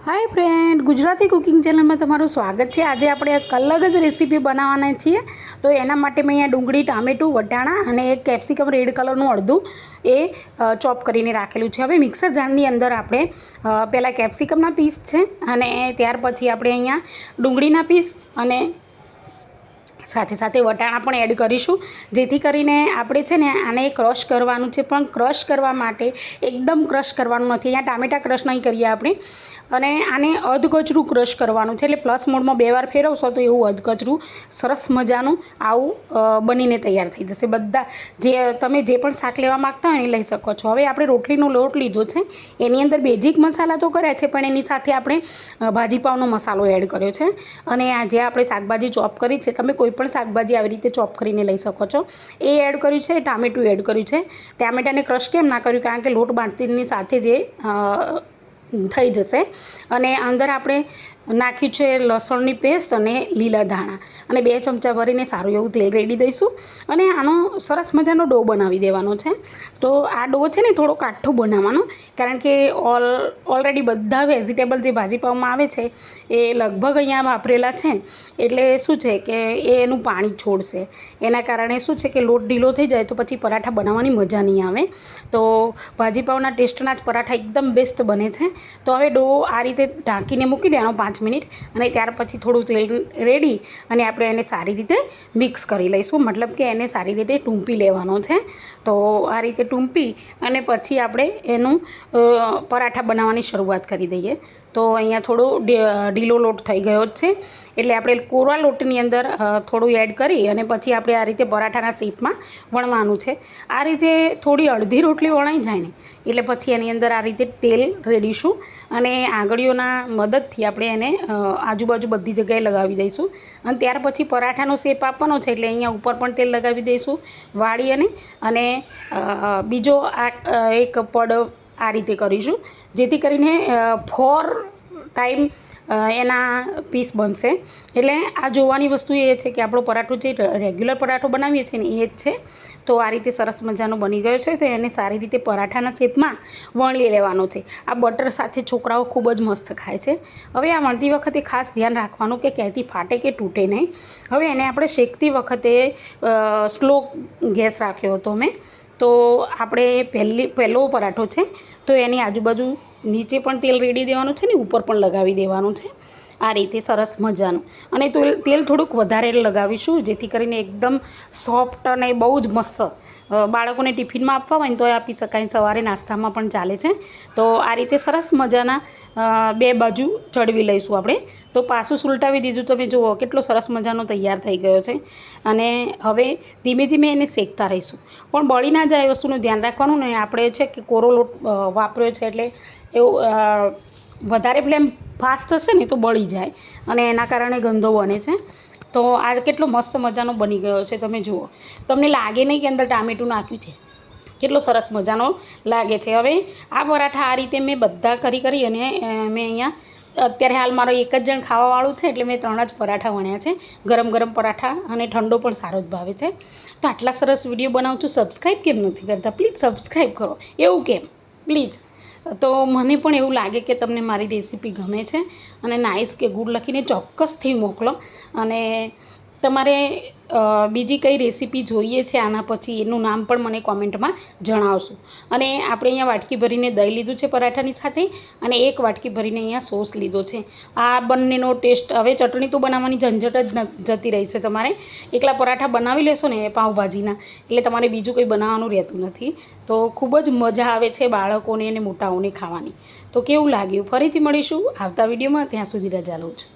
Hi friend, Gujarati cooking channel में तमारुं स्वागत है। आज આપણે એક અલગ જ રેસીપી બનાવવાના છીએ। તો એના માટે મેં અહીંયા ડુંગળી, ટામેટું, વટાણા અને એક કેપ્સિકમ રેડ કલરનું અડધું એ ચોપ કરીને રાખેલું છે। હવે મિક્સર જારની અંદર આપણે પહેલાં કેપ્સિકમના પીસ છે અને ત્યાર પછી આપણે અહીંયા ડુંગળીના પીસ અને સાથે સાથે વટાણા પણ એડ કરીશું, જેથી કરીને આપણે છે ને આને ક્રશ કરવાનું છે। પણ ક્રશ કરવા માટે એકદમ ક્રશ કરવાનું નથી, અહીંયા ટામેટાં ક્રશ નહીં કરીએ આપણે, અને આને અધકચરું ક્રશ કરવાનું છે। એટલે પ્લસ મોડમાં 2 વાર ફેરવશો તો એવું અધકચરું સરસ મજાનું આવું બનીને તૈયાર થઈ જશે। બધા તમે જે પણ શાક લેવા માગતા હોય એ લઈ શકો છો। હવે આપણે રોટલીનો લોટ લીધો છે, એની અંદર બેઝિક મસાલા તો કર્યા છે, પણ એની સાથે આપણે ભાજી પાવનો મસાલો એડ કર્યો છે। અને આ જે આપણે શાકભાજી ચોપ કરી છે, તમે કોઈ પણ શાકભાજી આવી રીતે ચોપ કરીને લઈ શકો છો, એ એડ કર્યું છે। ટામેટું એડ કર્યું છે। ટામેટાને ક્રશ કેમ ના કર્યું, કારણ કે લોટ બાંધતીની સાથે જે થઈ જશે। અને અંદર આપણે નાખ્યું છે લસણની પેસ્ટ અને લીલા ધાણા, અને 2 ચમચા ભરીને સારું એવું તેલ રેડી દઈશું અને આનો સરસ મજાનો ડો બનાવી દેવાનો છે। તો આ ડો છે ને થોડો કાઠો બનાવવાનો, કારણ કે ઓલરેડી બધા વેજીટેબલ જે ભાજીપાવમાં આવે છે એ લગભગ અહીંયા વાપરેલા છે, એટલે શું છે કે એનું પાણી છોડશે, એના કારણે શું છે કે લોટ ઢીલો થઈ જાય તો પછી પરાઠા બનાવવાની મજા નહીં આવે। તો ભાજીપાવના ટેસ્ટના જ પરાઠા એકદમ બેસ્ટ બને છે। તો હવે ડો આ રીતે ઢાંકીને મૂકી દેવાનો 5 મિનિટ, અને ત્યાર પછી થોડું તેલ રેડી અને આપણે એને સારી રીતે મિક્સ કરી લઈશું, મતલબ કે એને સારી રીતે ટૂંપી લેવાનો છે। તો આ રીતે ટૂંપી અને પછી આપણે એનું પરાઠા બનાવવાની શરૂઆત કરી દઈએ। તો અહીંયા થોડો ઢીલો લોટ થઈ ગયો જ છે, એટલે આપણે કોરા લોટની અંદર થોડું એડ કરી અને પછી આપણે આ રીતે પરાઠાના શેપમાં વણવાનું છે। આ રીતે થોડી અડધી રોટલી વણાઈ જાય ને એટલે પછી એની અંદર આ રીતે તેલ રેડીશું અને આંગળીઓના મદદથી આપણે એને આજુબાજુ બધી જગ્યાએ લગાવી દઈશું। અને ત્યાર પછી પરાઠાનો શેપ આપવાનો છે, એટલે અહીંયા ઉપર પણ તેલ લગાવી દઈશું વાળી અને બીજો એક પડ આ રીતે કરીશું, જેથી કરીને 4 ટાઈમ એના પીસ બનશે। એટલે આ જોવાની વસ્તુ એ છે કે આપણો પરાઠો જે રેગ્યુલર પરાઠો બનાવીએ છીએ ને એ જ છે। તો આ રીતે સરસ મજાનો બની ગયો છે, તો એને સારી રીતે પરાઠાના શેપમાં વણી લેવાનો છે। આ બટર સાથે છોકરાઓ ખૂબ જ મસ્ત ખાય છે। હવે આ વણતી વખતે ખાસ ધ્યાન રાખવાનું કે ક્યાંયથી ફાટે કે તૂટે નહીં। હવે એને આપણે શેકતી વખતે સ્લો ગેસ રાખ્યો હતો મેં, તો આપણે પહેલો પરાઠો છે તો એની આજુબાજુ નીચે પણ તેલ રેડી દેવાનું છે ને ઉપર પણ લગાવી દેવાનું છે આ રીતે સરસ મજાનું। અને તેલ થોડુંક વધારે લગાવીશું, જેથી કરીને એકદમ સોફ્ટ અને બહુ જ મસ્ત બાળકોને ટિફિનમાં આપવા હોય ને તો આપી શકાય, સવારે નાસ્તામાં પણ ચાલે છે। તો આ રીતે સરસ મજાના 2 બાજુ ચડવી લઈશું આપણે। તો પાછું સુલટાવી દીધું, તમે જુઓ કેટલો સરસ મજાનો તૈયાર થઈ ગયો છે। અને હવે ધીમે ધીમે એને શેકતા રહીશું, પણ બળી ના જાય એ વસ્તુનું ધ્યાન રાખવાનું ને। આપણે છે કે કોરો લોટ વાપર્યો છે, એટલે એવું વધારે ફ્લેમ ફાસ્ટ હશે ને તો બળી જાય અને એના કારણે ગંદો બને છે। તો આ કેટલો મસ્ત મજાનો બની ગયો છે, તમે જુઓ, તમને લાગે નહીં કે અંદર ટામેટું નાખ્યું છે, કેટલો સરસ મજાનો લાગે છે। હવે આ પરાઠા આ રીતે મેં બધા કરી અને મેં અહીંયા અત્યારે હાલ મારો એક જ જણ ખાવાવાળું છે, એટલે મેં 3 જ પરાઠા વણ્યા છે, ગરમ પરાઠા, અને ઠંડો પણ સારો જ ભાવે છે। તો આટલા સરસ વિડીયો બનાવું છું, સબસ્ક્રાઈબ કેમ નથી કરતા? પ્લીઝ સબસ્ક્રાઈબ કરો। એવું કેમ? પ્લીઝ। તો મને પણ એવું લાગે કે તમને મારી રેસીપી ગમે છે, અને નાઇસ કે ગુડ લખીને ચોક્કસથી મોકલો। અને તમારે બીજી કઈ રેસીપી જોઈએ છે આના પછી એનું નામ પણ મને કોમેન્ટમાં જણાવશો। અને આપણે અહીંયા વાટકી ભરીને દહીં લીધું છે પરાઠાની સાથે, અને 1 વાટકી ભરીને અહીંયા સોસ લીધો છે। આ બંનેનો ટેસ્ટ, હવે ચટણી તો બનાવવાની ઝંઝટ જ જતી રહી છે તમારે, એકલા પરાઠા બનાવી લેશો ને પાઉંભાજીના, એટલે તમારે બીજું કંઈ બનાવવાનું રહેતું નથી। તો ખૂબ જ મજા આવે છે બાળકોને અને મોટાઓને ખાવાની। તો કેવું લાગ્યું? ફરીથી મળીશું આવતા વિડીયોમાં, ત્યાં સુધી રજા લઉં છું।